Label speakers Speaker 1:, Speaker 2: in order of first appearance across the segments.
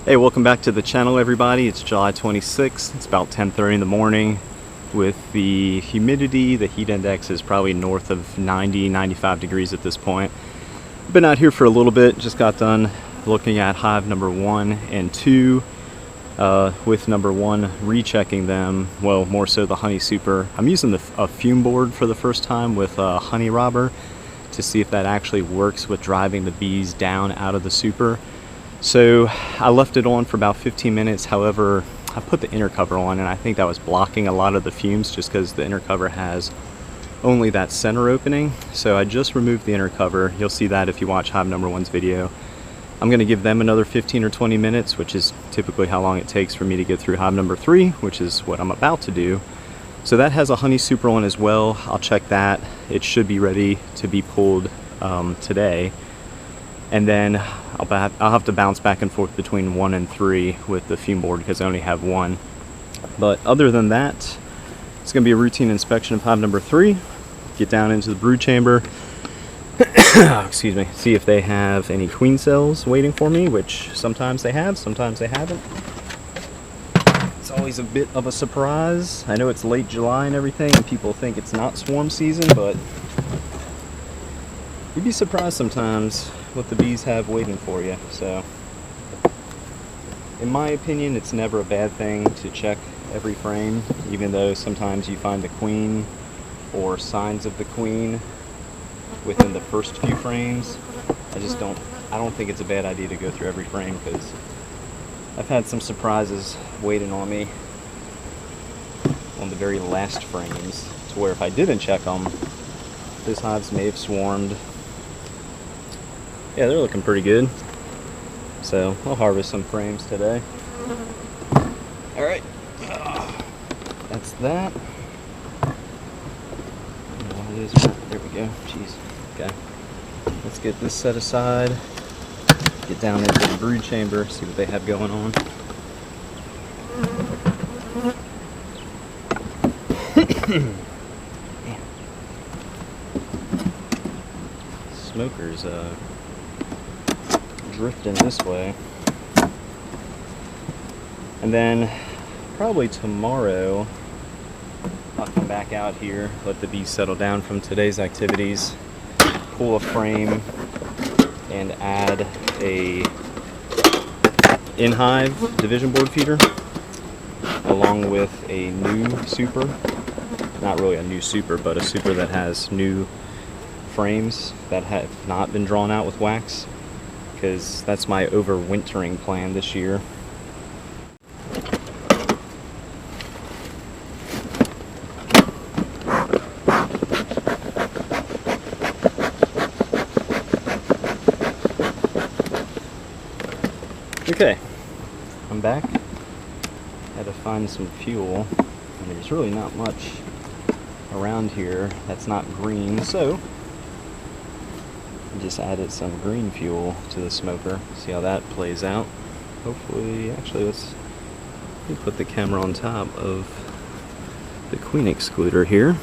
Speaker 1: Hey, welcome back to the channel, everybody. It's July 26th. It's about 10:30 in the morning. With the humidity, the heat index is probably north of 95 degrees at this point. Been out here for a little bit. Just got done looking at hive number 1 and 2. With number 1, rechecking them. Well, more so the honey super. I'm using a fume board for the first time with a honey robber to see if that actually works with driving the bees down out of the super. So I left it on for about 15 minutes. However, I put the inner cover on and I think that was blocking a lot of the fumes just because the inner cover has only that center opening. So I just removed the inner cover. You'll see that if you watch hive number 1's video. I'm going to give them another 15 or 20 minutes, which is typically how long it takes for me to get through hive number 3, which is what I'm about to do. So that has a honey super on as well. I'll check that. It should be ready to be pulled today. And then I'll have to bounce back and forth between 1 and 3 with the fume board because I only have 1. But other than that, it's going to be a routine inspection of hive number 3. Get down into the brood chamber. Excuse me. See if they have any queen cells waiting for me, which sometimes they have, sometimes they haven't. It's always a bit of a surprise. I know it's late July and everything, and people think it's not swarm season, but you'd be surprised sometimes what the bees have waiting for you. So in my opinion, it's never a bad thing to check every frame, even though sometimes you find the queen or signs of the queen within the first few frames. I don't think it's a bad idea to go through every frame because I've had some surprises waiting on me on the very last frames to where if I didn't check them, those hives may have swarmed. Yeah, they're looking pretty good. So I'll harvest some frames today. Alright. That's that. There we go. Jeez. Okay. Let's get this set aside. Get down into the brood chamber, see what they have going on. Smoker's drifting this way. And then probably tomorrow I'll come back out here, let the bees settle down from today's activities, pull a frame and add a in-hive division board feeder along with a new super. Not really a new super, but a super that has new frames that have not been drawn out with wax, because that's my overwintering plan this year. Okay, I'm back. Had to find some fuel, and there's really not much around here that's not green, so I just added some green fuel to the smoker. See how that plays out. Hopefully, actually, let me put the camera on top of the queen excluder here.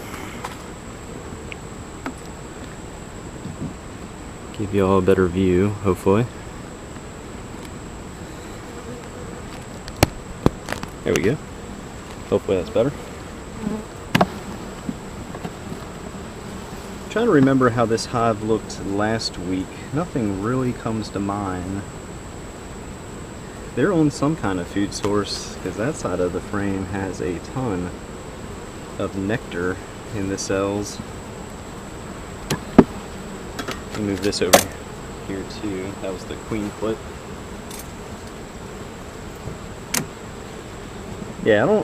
Speaker 1: Give you all a better view, hopefully. There we go. Hopefully that's better. I'm trying to remember how this hive looked last week. Nothing really comes to mind. They're on some kind of food source because that side of the frame has a ton of nectar in the cells. Let me move this over here too. That was the queen clip. Yeah,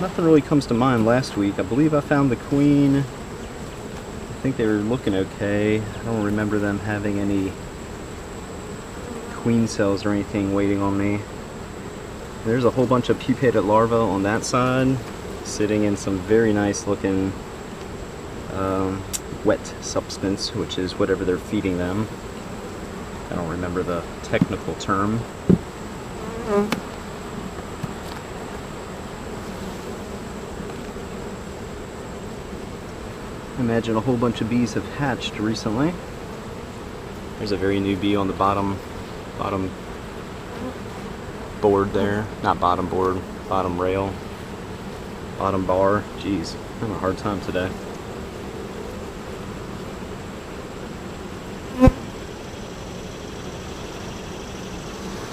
Speaker 1: nothing really comes to mind last week. I believe I found the queen. I think they were looking okay. I don't remember them having any queen cells or anything waiting on me. There's a whole bunch of pupated larvae on that side, sitting in some very nice looking wet substance, which is whatever they're feeding them. I don't remember the technical term. I imagine a whole bunch of bees have hatched recently. There's a very new bee on the bottom board there. Not bottom board, bottom rail, bottom bar. Jeez, I'm having a hard time today.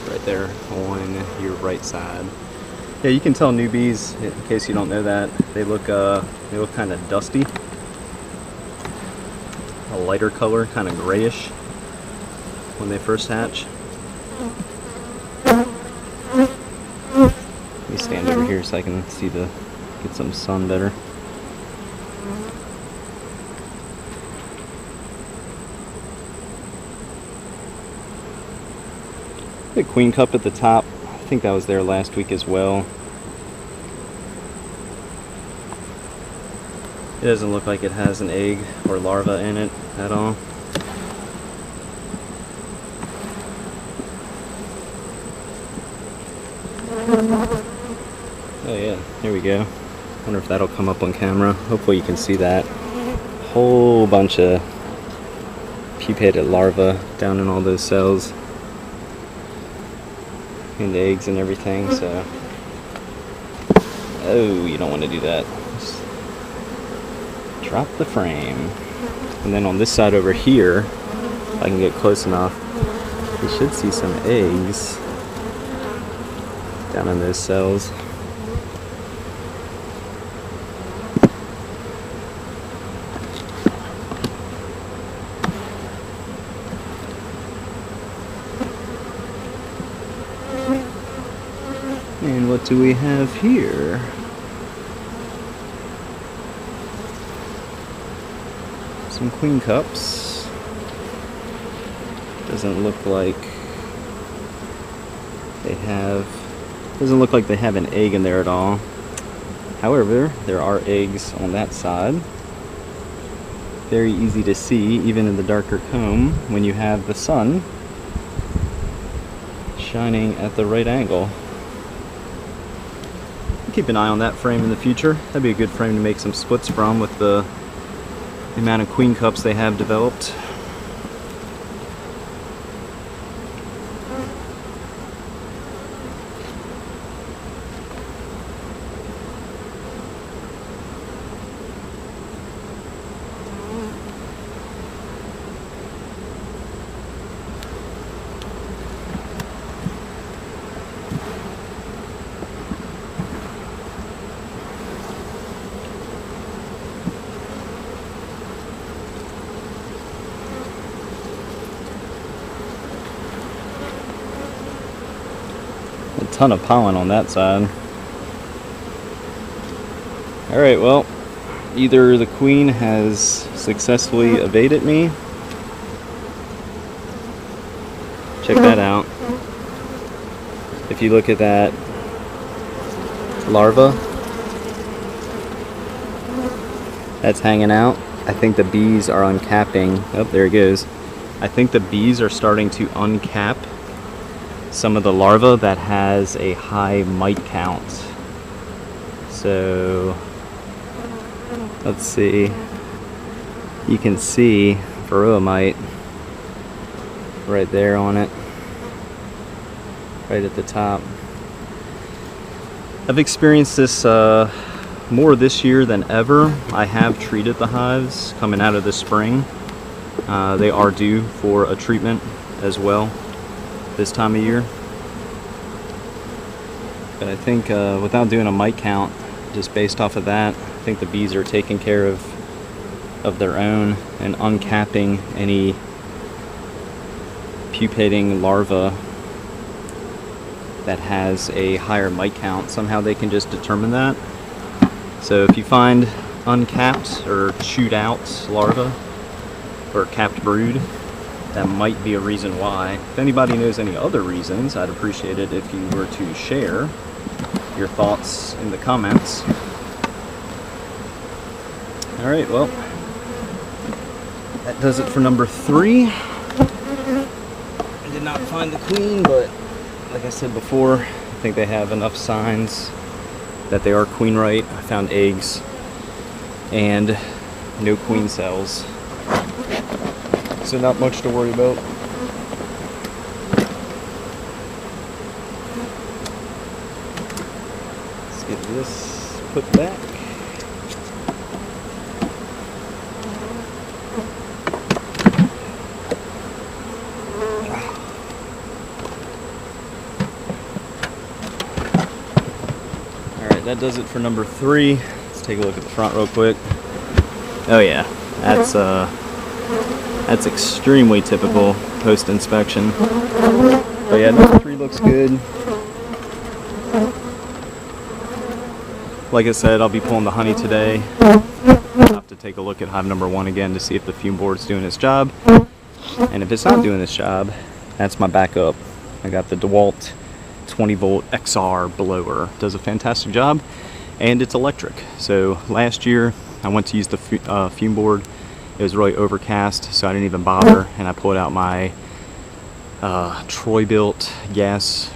Speaker 1: Right there on your right side. Yeah, you can tell newbies, in case you don't know that, they look kind of dusty. A lighter color, kind of grayish when they first hatch. Let me stand over here so I can see get some sun better. The queen cup at the top, I think that was there last week as well. It doesn't look like it has an egg or larva in it at all. Oh yeah, here we go. Wonder if that'll come up on camera. Hopefully you can see that. Whole bunch of pupated larvae down in all those cells. And eggs and everything, so. Oh, you don't want to do that. Just drop the frame. And then on this side over here, if I can get close enough, you should see some eggs down in those cells. And what do we have here? Some queen cups. Doesn't look like they have an egg in there at all. However, there are eggs on that side. Very easy to see, even in the darker comb, when you have the sun shining at the right angle. Keep an eye on that frame in the future. That'd be a good frame to make some splits from with the amount of queen cups they have developed. A ton of pollen on that side. Alright, well, either the queen has successfully evaded me. Check that out. If you look at that larva that's hanging out, I think the bees are uncapping. Oh, there it goes. I think the bees are starting to uncap some of the larvae that has a high mite count. So let's see. You can see varroa mite right there on it, right at the top. I've experienced this more this year than ever. I have treated the hives coming out of the spring. They are due for a treatment as well this time of year. But I think without doing a mite count, just based off of that, I think the bees are taking care of their own and uncapping any pupating larva that has a higher mite count. Somehow they can just determine that. So if you find uncapped or chewed out larvae or capped brood, that might be a reason why. If anybody knows any other reasons, I'd appreciate it if you were to share your thoughts in the comments. Alright, well, that does it for number 3. I did not find the queen, but like I said before, I think they have enough signs that they are queen right. I found eggs and no queen cells. So not much to worry about. this put back. Alright, that does it for number 3. Let's take a look at the front real quick. Oh yeah, that's extremely typical post-inspection. But yeah, number 3 looks good. Like I said, I'll be pulling the honey today. I'll have to take a look at hive number 1 again to see if the fume board's doing its job. And if it's not doing its job, that's my backup. I got the DeWalt 20 volt XR blower. Does a fantastic job, and it's electric. So last year I went to use the fume board. It was really overcast, so I didn't even bother, and I pulled out my Troy-built gas.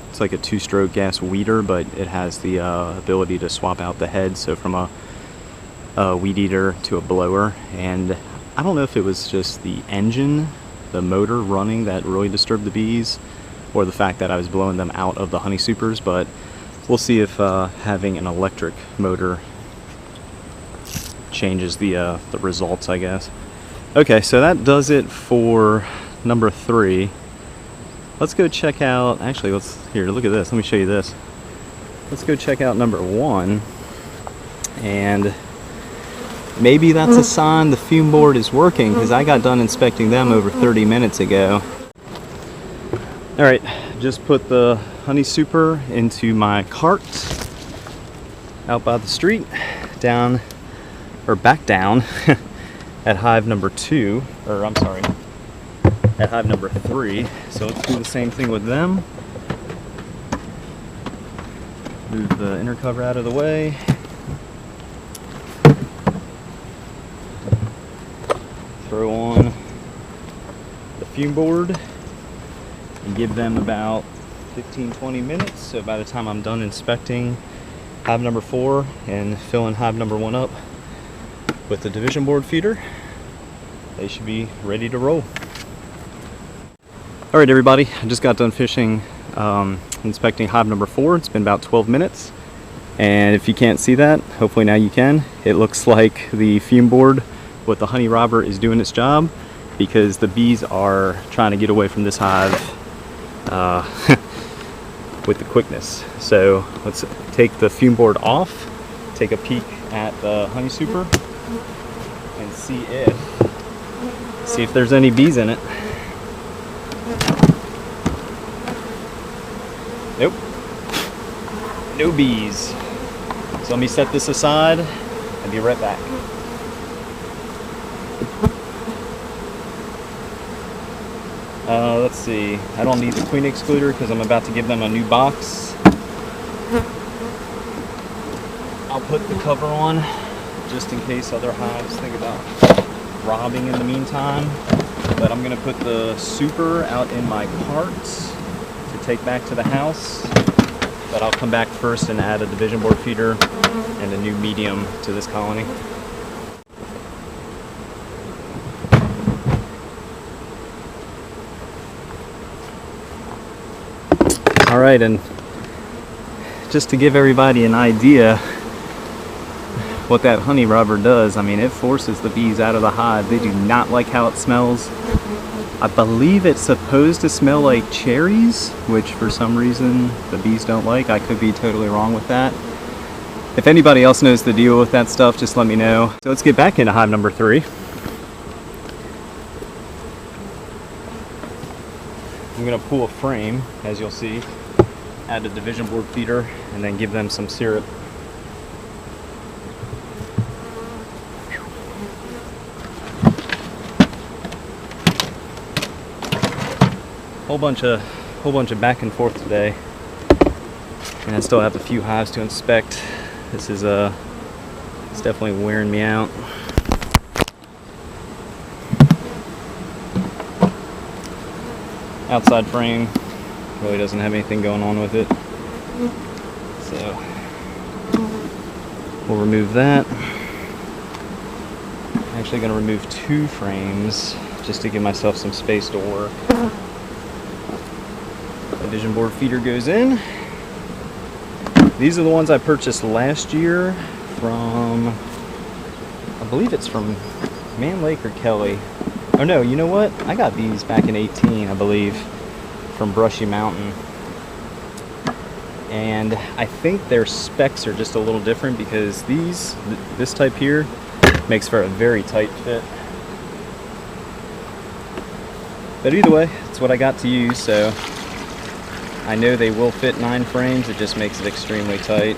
Speaker 1: It's like a 2-stroke gas weeder, but it has the ability to swap out the head, so from a weed eater to a blower. And I don't know if it was just the engine, the motor running, that really disturbed the bees, or the fact that I was blowing them out of the honey supers, but we'll see if having an electric motor changes the results, I guess. Okay, so that does it for number 3. Let's go check out, actually, here, look at this, let me show you this. Let's go check out number 1, and maybe that's a sign the fume board is working, because I got done inspecting them over 30 minutes ago. Alright, just put the honey super into my cart out by the street, down, or back down, at hive number 2, or I'm sorry, at hive number 3. So let's do the same thing with them. Move the inner cover out of the way. Throw on the fume board and give them about 15-20 minutes. So by the time I'm done inspecting hive number 4 and filling hive number 1 up with the division board feeder, they should be ready to roll. Alright everybody, I just got done inspecting hive number 4. It's been about 12 minutes, and if you can't see that, hopefully now you can. It looks like the fume board with the honey robber is doing its job, because the bees are trying to get away from this hive with the quickness. So let's take the fume board off, take a peek at the honey super, and see if there's any bees in it. Nope, no bees. So let me set this aside and be right back. Let's see, I don't need the queen excluder because I'm about to give them a new box. I'll put the cover on just in case other hives think about robbing in the meantime. But I'm going to put the super out in my cart to take back to the house. But I'll come back first and add a division board feeder and a new medium to this colony. Alright, and just to give everybody an idea what that honey robber does, I mean, it forces the bees out of the hive. They do not like how it smells. I believe it's supposed to smell like cherries, which for some reason the bees don't like. I could be totally wrong with that. If anybody else knows the deal with that stuff, just let me know. So let's get back into hive number 3. I'm going to pull a frame, as you'll see, add a division board feeder, and then give them some syrup. Whole bunch of back and forth today, and I still have a few hives to inspect. This is it's definitely wearing me out. Outside frame really doesn't have anything going on with it, so we'll remove that. I'm actually going to remove 2 frames just to give myself some space to work. Division board feeder goes in. These are the ones I purchased last year from, I believe it's from Man Lake or Kelly. Oh no, you know what? I got these back in 18, I believe, from Brushy Mountain. And I think their specs are just a little different because this type here makes for a very tight fit. But either way, it's what I got to use, so I know they will fit 9 frames, it just makes it extremely tight.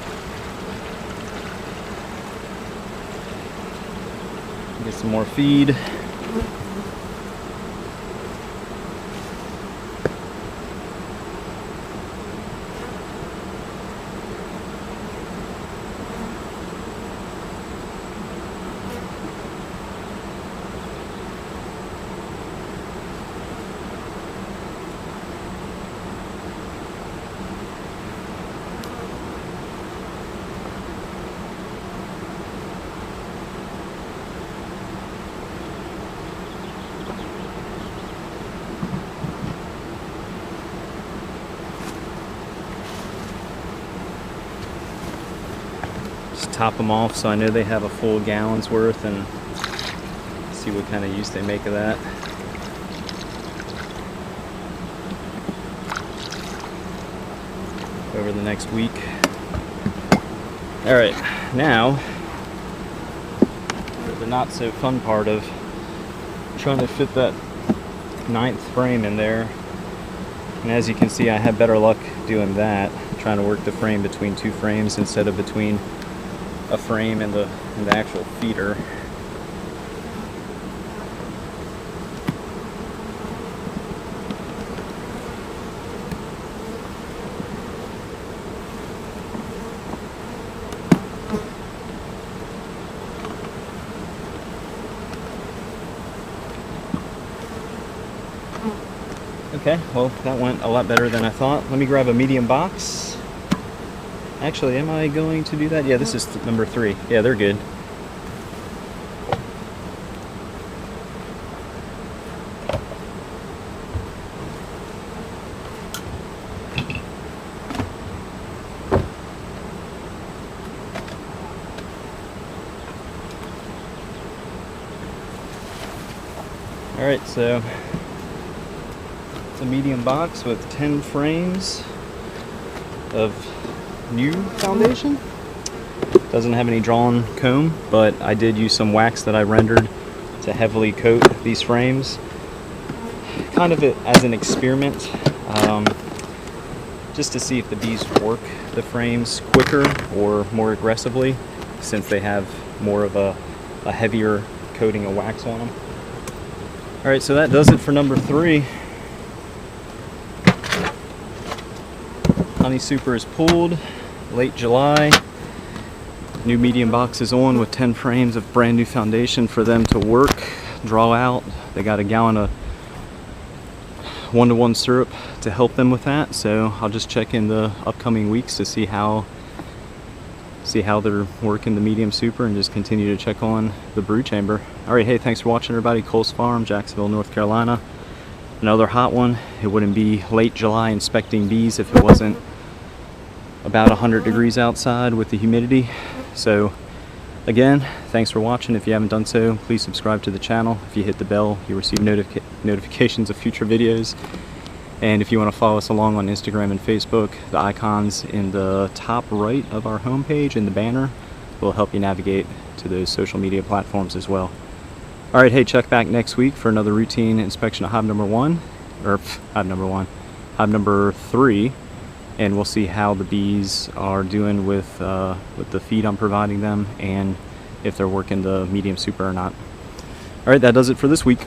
Speaker 1: Get some more feed. Top them off so I know they have a full gallon's worth and see what kind of use they make of that. Over the next week. Alright, now the not so fun part of trying to fit that 9th frame in there. And as you can see, I had better luck doing that, trying to work the frame between 2 frames instead of between a frame and the actual feeder. Okay, well that went a lot better than I thought. Let me grab a medium box. Actually, am I going to do that? Yeah, this is number 3. Yeah, they're good. Alright, so it's a medium box with 10 frames of new foundation. Doesn't have any drawn comb, but I did use some wax that I rendered to heavily coat these frames. Kind of as an experiment, just to see if the bees work the frames quicker or more aggressively, since they have more of a heavier coating of wax on them. Alright, so that does it for number 3. Honey Super is pulled, late July. New medium box is on with 10 frames of brand new foundation for them to work, draw out. They got a gallon of 1-to-1 syrup to help them with that, so I'll just check in the upcoming weeks to see how they're working the medium super and just continue to check on the brood chamber. Alright, hey, thanks for watching everybody. Cole's Farm, Jacksonville, North Carolina. Another hot one. It wouldn't be late July inspecting bees if it wasn't about 100 degrees outside with the humidity. So again, thanks for watching. If you haven't done so, please subscribe to the channel. If you hit the bell, you'll receive notifications of future videos. And if you want to follow us along on Instagram and Facebook, the icons in the top right of our homepage in the banner will help you navigate to those social media platforms as well. Alright, hey, check back next week for another routine inspection of hive number 3, and we'll see how the bees are doing with the feed I'm providing them and if they're working the medium super or not. Alright, that does it for this week.